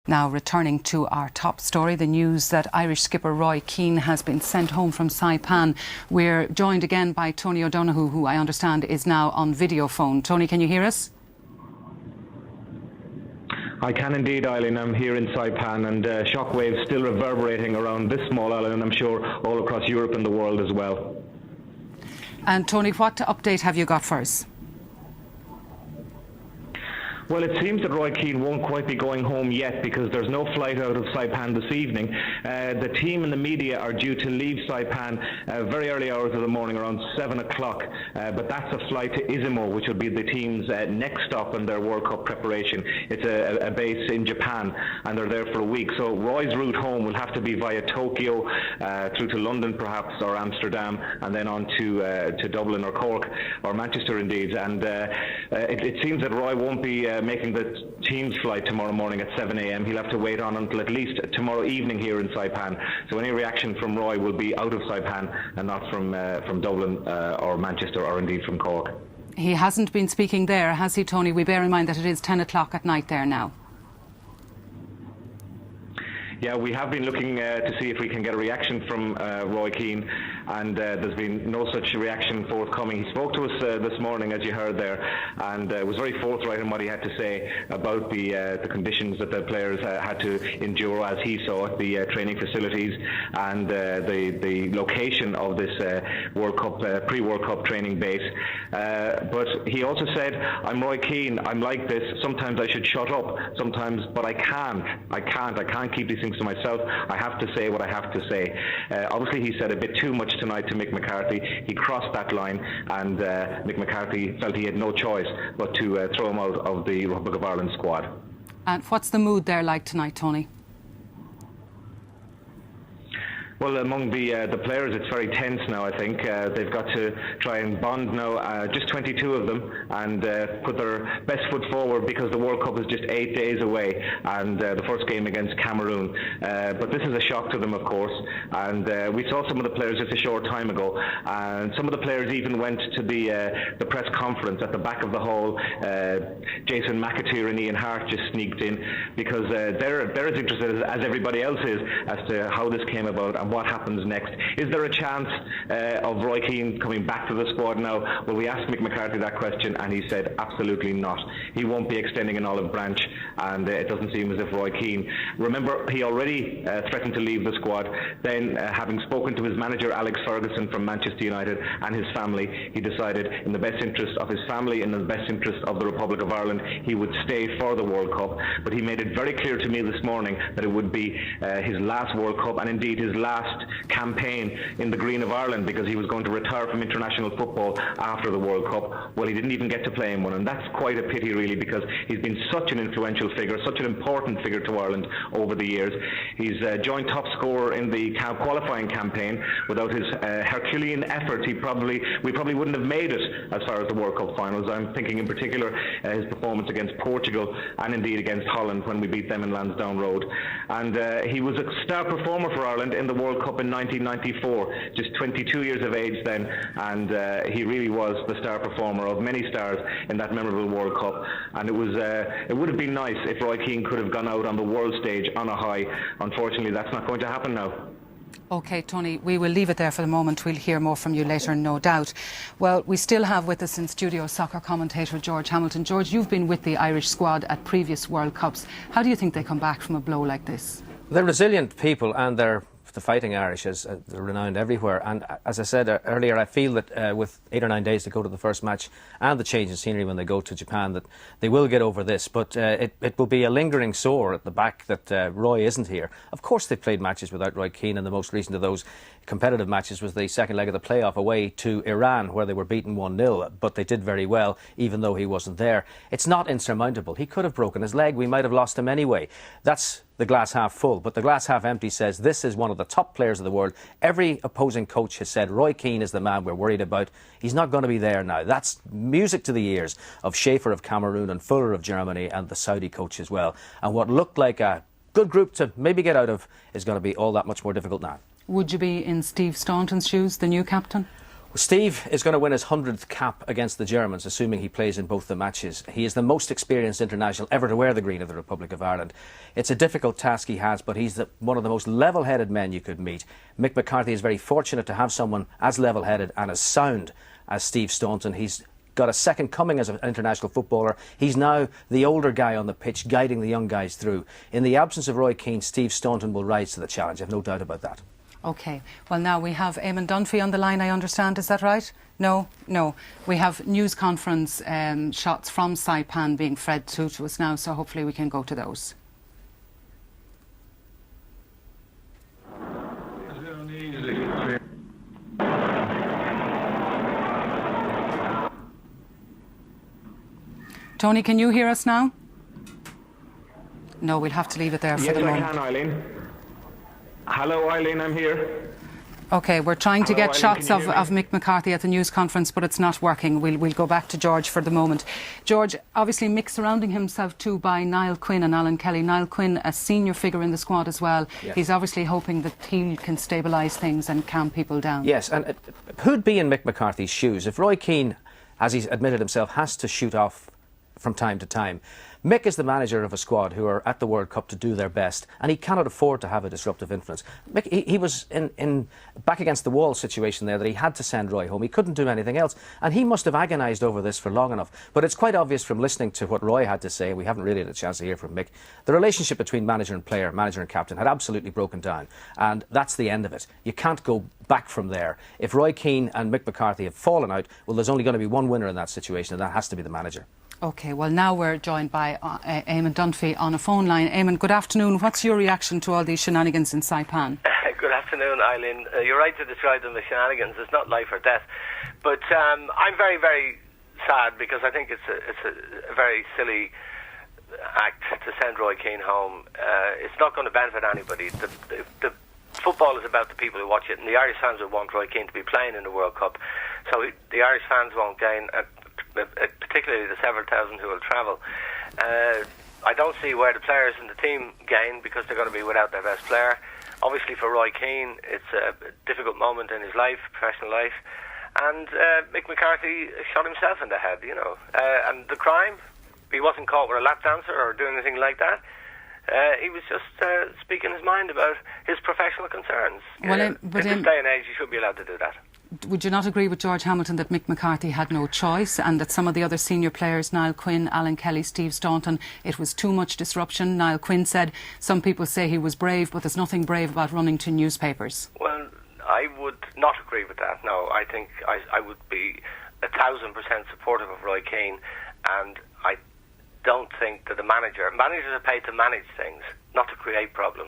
Now returning to our top story, the news that Irish skipper Roy Keane has been sent home from Saipan. We're joined again by Tony O'Donoghue, who I understand is now on video phone. Tony, can you hear us? I can indeed, Eileen. I'm here in Saipan, and shockwaves still reverberating around this small island, and I'm sure all across Europe and the world as well. And Tony, what update have you got for us? Well, it seems that Roy Keane won't quite be going home yet because there's no flight out of Saipan this evening. The team and the media are due to leave Saipan very early hours of the morning, around 7 o'clock. But that's a flight to Izumo, which will be the team's next stop in their World Cup preparation. It's a base in Japan, and they're there for a week. So Roy's route home will have to be via Tokyo, through to London perhaps, or Amsterdam, and then on to Dublin or Cork, or Manchester indeed. And it seems that Roy won't be making the team's flight tomorrow morning at 7 a.m. He'll have to wait on until at least tomorrow evening here in Saipan. So any reaction from Roy will be out of Saipan and not from Dublin or Manchester, or indeed from Cork. He hasn't been speaking there, has he, Tony? We bear in mind that it is 10 o'clock at night there now. Yeah, we have been looking to see if we can get a reaction from Roy Keane, and there's been no such reaction forthcoming. He spoke to us this morning, as you heard there, and was very forthright in what he had to say about the conditions that the players had to endure, as he saw it, the training facilities and the location of this World Cup, pre-World Cup training base. But he also said, I'm Roy Keane, I'm like this, sometimes I should shut up, sometimes, but I can't keep these things to myself. I have to say what I have to say. Obviously he said a bit too much tonight to Mick McCarthy. He crossed that line, and Mick McCarthy felt he had no choice but to throw him out of the Republic of Ireland squad. And what's the mood there like tonight, Tony? Well, among the players, it's very tense now, I think. They've got to try and bond now, just 22 of them, and put their best foot forward, because the World Cup is just 8 days away, and the first game against Cameroon. But this is a shock to them, of course, and we saw some of the players just a short time ago, and some of the players even went to the press conference at the back of the hall. Jason McAteer and Ian Hart just sneaked in, because they're as interested as everybody else is as to how this came about and what happens next. Is there a chance of Roy Keane coming back to the squad now? Well, we asked Mick McCarthy that question, and he said absolutely not. He won't be extending an olive branch, and it doesn't seem as if Roy Keane... Remember, he already threatened to leave the squad. Then, having spoken to his manager, Alex Ferguson, from Manchester United, and his family, he decided, in the best interest of his family and in the best interest of the Republic of Ireland, he would stay for the World Cup. But he made it very clear to me this morning that it would be his last World Cup, and indeed his last campaign in the green of Ireland, because he was going to retire from international football after the World Cup. Well, he didn't even get to play in one, and that's quite a pity, really, because he's been such an influential figure, such an important figure to Ireland over the years. He's joint top scorer in the qualifying campaign. Without his Herculean efforts, we probably wouldn't have made it as far as the World Cup finals. I'm thinking in particular his performance against Portugal, and indeed against Holland when we beat them in Lansdowne Road. And he was a star performer for Ireland in the World Cup in 1994, just 22 years of age then, and he really was the star performer of many stars in that memorable World Cup. And it would have been nice if Roy Keane could have gone out on the world stage on a high. Unfortunately, that's not going to happen now. OK, Tony, we will leave it there for the moment. We'll hear more from you later, no doubt. Well, we still have with us in studio soccer commentator George Hamilton. George, you've been with the Irish squad at previous World Cups. How do you think they come back from a blow like this? They're resilient people, and they're the Fighting Irish, they're renowned everywhere. And as I said earlier, I feel that with 8 or 9 days to go to the first match, and the change in scenery when they go to Japan, that they will get over this. But it will be a lingering sore at the back that Roy isn't here. Of course they've played matches without Roy Keane, and the most recent of those competitive matches was the second leg of the playoff away to Iran, where they were beaten 1-0, but they did very well even though he wasn't there. It's not insurmountable. He could have broken his leg. We might have lost him anyway. That's the glass half full. But the glass half empty says this is one of the top players of the world. Every opposing coach has said Roy Keane is the man we're worried about. He's not going to be there now. That's music to the ears of Schaefer of Cameroon and Fuller of Germany and the Saudi coach as well. And what looked like a good group to maybe get out of is going to be all that much more difficult now. Would you be in Steve Staunton's shoes, the new captain? Steve is going to win his 100th cap against the Germans, assuming he plays in both the matches. He is the most experienced international ever to wear the green of the Republic of Ireland. It's a difficult task he has, but he's one of the most level-headed men you could meet. Mick McCarthy is very fortunate to have someone as level-headed and as sound as Steve Staunton. He's got a second coming as an international footballer. He's now the older guy on the pitch, guiding the young guys through. In the absence of Roy Keane, Steve Staunton will rise to the challenge. I've no doubt about that. OK. Well, now we have Eamon Dunphy on the line, I understand. Is that right? No. We have news conference shots from Saipan being fed through to us now, so hopefully we can go to those. Tony, can you hear us now? No, we'll have to leave it there for the moment. Yes, I can, Eileen. Hello, Eileen, I'm here. OK, we're trying to get Eileen, shots of Mick McCarthy at the news conference, but it's not working. We'll go back to George for the moment. George, obviously Mick surrounding himself too by Niall Quinn and Alan Kelly. Niall Quinn, a senior figure in the squad as well. Yes. He's obviously hoping that he can stabilise things and calm people down. Yes, and who'd be in Mick McCarthy's shoes? If Roy Keane, as he's admitted himself, has to shoot off from time to time, Mick is the manager of a squad who are at the World Cup to do their best, and he cannot afford to have a disruptive influence. Mick, he was in back against the wall situation there that he had to send Roy home. He couldn't do anything else, and he must have agonised over this for long enough. But it's quite obvious from listening to what Roy had to say, and we haven't really had a chance to hear from Mick, the relationship between manager and player, manager and captain, had absolutely broken down, and that's the end of it. You can't go back from there. If Roy Keane and Mick McCarthy have fallen out, well, there's only going to be one winner in that situation, and that has to be the manager. OK, well, now we're joined by Eamon Dunphy on a phone line. Eamon, good afternoon. What's your reaction to all these shenanigans in Saipan? Good afternoon, Eileen. You're right to describe them as shenanigans. It's not life or death. But I'm very, very sad because I think it's a very silly act to send Roy Keane home. It's not going to benefit anybody. The football is about the people who watch it, and the Irish fans would want Roy Keane to be playing in the World Cup. So the Irish fans won't gain, particularly the several thousand who will travel. I don't see where the players in the team gain because they're going to be without their best player. Obviously for Roy Keane, it's a difficult moment in his life, professional life, and Mick McCarthy shot himself in the head, you know. And the crime, he wasn't caught with a lap dancer or doing anything like that. He was just speaking his mind about his professional concerns. Well, in this day and age, you should be allowed to do that. Would you not agree with George Hamilton that Mick McCarthy had no choice and that some of the other senior players, Niall Quinn, Alan Kelly, Steve Staunton, it was too much disruption? Niall Quinn said some people say he was brave, but there's nothing brave about running to newspapers. Well, I would not agree with that, no. I think I would be 1,000% supportive of Roy Keane, and I don't think that managers are paid to manage things, not to create problems.